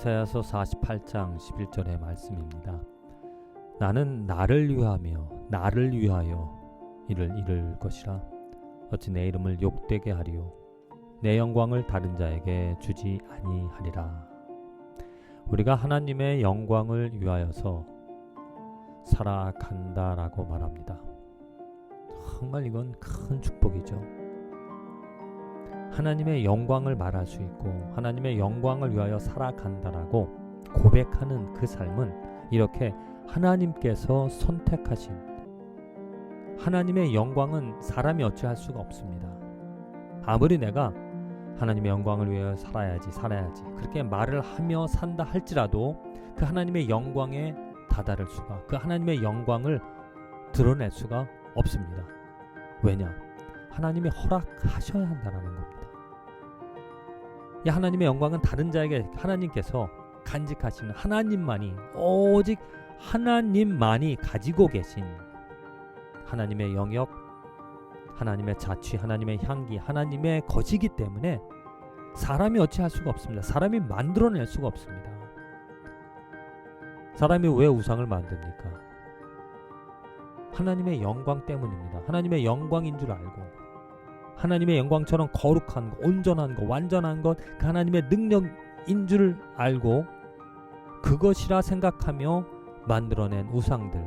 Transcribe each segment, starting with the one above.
이사야서 48장 11절의 말씀입니다. 나는 나를 위하여 이를 이룰 것이라. 어찌 내 이름을 욕되게 하리요 내 영광을 다른 자에게 주지 아니하리라. 우리가 하나님의 영광을 위하여서 살아간다라고 말합니다. 정말 이건 큰 축복이죠. 하나님의 영광을 말할 수 있고 하나님의 영광을 위하여 살아간다라고 고백하는 그 삶은 이렇게 하나님께서 선택하신, 하나님의 영광은 사람이 어찌할 수가 없습니다. 아무리 내가 하나님의 영광을 위하여 살아야지 그렇게 말을 하며 산다 할지라도 그 하나님의 영광에 다다를 수가, 그 하나님의 영광을 드러낼 수가 없습니다. 왜냐? 하나님이 허락하셔야 한다는 겁니다. 이 하나님의 영광은 다른 자에게 하나님께서 간직하시는, 하나님만이, 오직 하나님만이 가지고 계신 하나님의 영역, 하나님의 자취, 하나님의 향기, 하나님의 것이기 때문에 사람이 어찌할 수가 없습니다. 사람이 만들어낼 수가 없습니다. 사람이 왜 우상을 만듭니까? 하나님의 영광 때문입니다. 하나님의 영광인 줄 알고 하나님의 영광처럼 거룩한 것, 온전한 것, 완전한 것, 그 하나님의 능력인 줄 알고 그것이라 생각하며 만들어낸 우상들,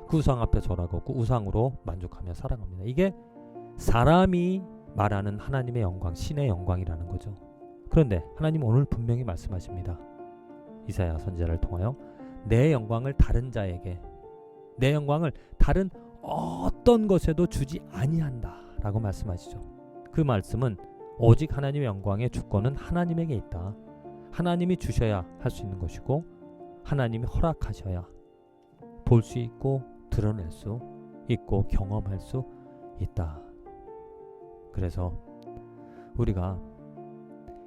그 우상 앞에 절하고 그 우상으로 만족하며 살아갑니다. 이게 사람이 말하는 하나님의 영광, 신의 영광이라는 거죠. 그런데 하나님 오늘 분명히 말씀하십니다. 이사야 선지자를 통하여 내 영광을 다른 자에게, 내 영광을 다른 어떤 것에도 주지 아니한다 라고 말씀하시죠. 그 말씀은 오직 하나님의 영광의 주권은 하나님에게 있다. 하나님이 주셔야 할 수 있는 것이고 하나님이 허락하셔야 볼 수 있고 드러낼 수 있고 경험할 수 있다. 그래서 우리가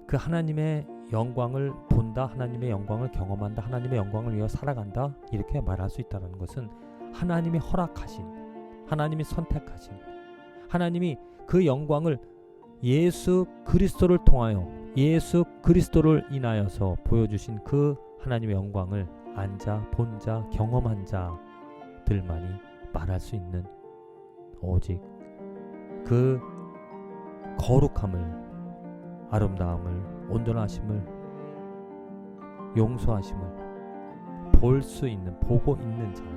그 하나님의 영광을 본다, 하나님의 영광을 경험한다, 하나님의 영광을 위해 살아간다, 이렇게 말할 수 있다는 것은 하나님이 허락하신, 하나님이 선택하신, 하나님이 그 영광을 예수 그리스도를 통하여, 예수 그리스도를 인하여서 보여주신 그 하나님의 영광을 안자, 본 자, 경험한 자들만이 말할 수 있는, 오직 그 거룩함을, 아름다움을, 온전하심을, 용서하심을 볼 수 있는, 보고 있는 자가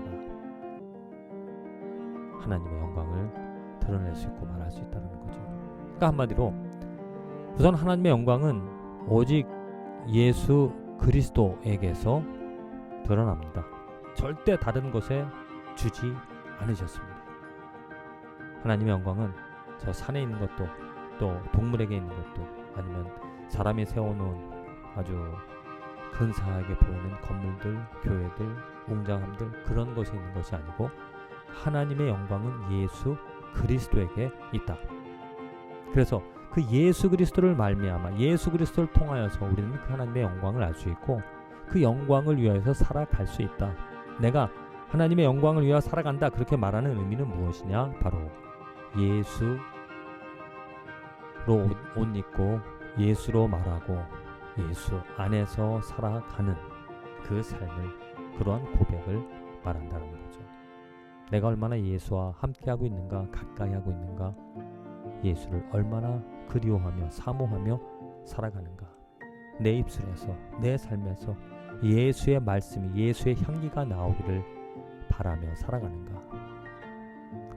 하나님의 영광을 드러낼 수 있고 말할 수 있다는 거죠. 그러니까 한마디로 우선 하나님의 영광은 오직 예수 그리스도에게서 드러납니다. 절대 다른 것에 주지 않으셨습니다. 하나님의 영광은 저 산에 있는 것도, 또 동물에게 있는 것도, 아니면 사람이 세워놓은 아주 근사하게 보이는 건물들, 교회들, 웅장함들, 그런 것에 있는 것이 아니고 하나님의 영광은 예수 그리스도에게 있다. 그래서 그 예수 그리스도를 말미암아, 예수 그리스도를 통하여서 우리는 그 하나님의 영광을 알 수 있고 그 영광을 위하여서 살아갈 수 있다. 내가 하나님의 영광을 위하여 살아간다, 그렇게 말하는 의미는 무엇이냐? 바로 예수로 옷 입고 예수로 말하고 예수 안에서 살아가는 그 삶을, 그러한 고백을 말한다는 거죠. 내가 얼마나 예수와 함께하고 있는가, 가까이 하고 있는가, 예수를 얼마나 그리워하며 사모하며 살아가는가, 내 입술에서, 내 삶에서 예수의 말씀이, 예수의 향기가 나오기를 바라며 살아가는가.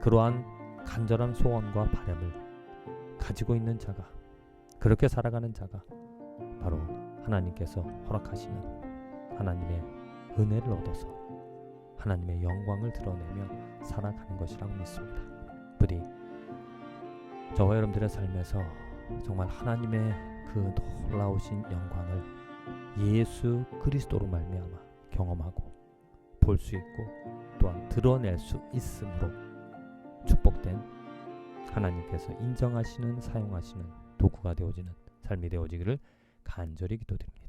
그러한 간절한 소원과 바람을 가지고 있는 자가, 그렇게 살아가는 자가 바로 하나님께서 허락하시는 하나님의 은혜를 얻어서 하나님의 영광을 드러내며 살아가는 것이라고 믿습니다. 부디 저와 여러분들의 삶에서 정말 하나님의 그 놀라우신 영광을 예수 그리스도로 말미암아 경험하고 볼 수 있고 또한 드러낼 수 있으므로 축복된, 하나님께서 인정하시는, 사용하시는 도구가 되어지는 삶이 되어지기를 간절히 기도드립니다.